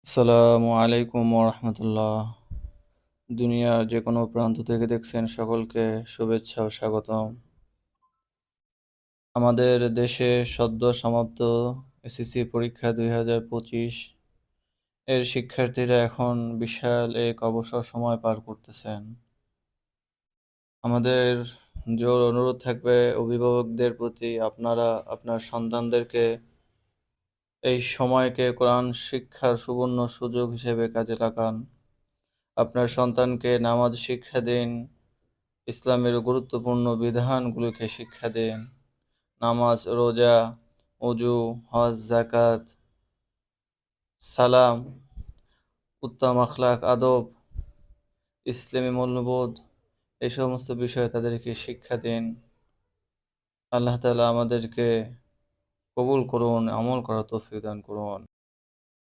আসসালামু আলাইকুম ওরহমতুল্লাহ। দুনিয়ার যে কোনো প্রান্ত থেকে দেখছেন সকলকে শুভেচ্ছা ও স্বাগতম। আমাদের দেশে সদ্য সমাপ্ত এসএসসি পরীক্ষা 2025 এর শিক্ষার্থীরা এখন বিশাল এক অবসর সময় পার করতেছেন। আমাদের জোর অনুরোধ থাকবে অভিভাবকদের প্রতি, আপনারা আপনার সন্তানদেরকে এই সময়কে কোরআন শিক্ষার সুবর্ণ সুযোগ হিসেবে কাজে লাগান। আপনার সন্তানকে নামাজ শিক্ষা দিন, ইসলামের গুরুত্বপূর্ণ বিধানগুলোকে শিক্ষা দিন। নামাজ, রোজা, অজু, হজ, যাকাত, সালাম, উত্তম আখলাক, আদব, ইসলামী মূল্যবোধ, এই সমস্ত বিষয়ে তাদেরকে শিক্ষা দিন। আল্লাহ তাআলা আমাদেরকে কবুল করুন, আমল করার তৌফিক দান করুন।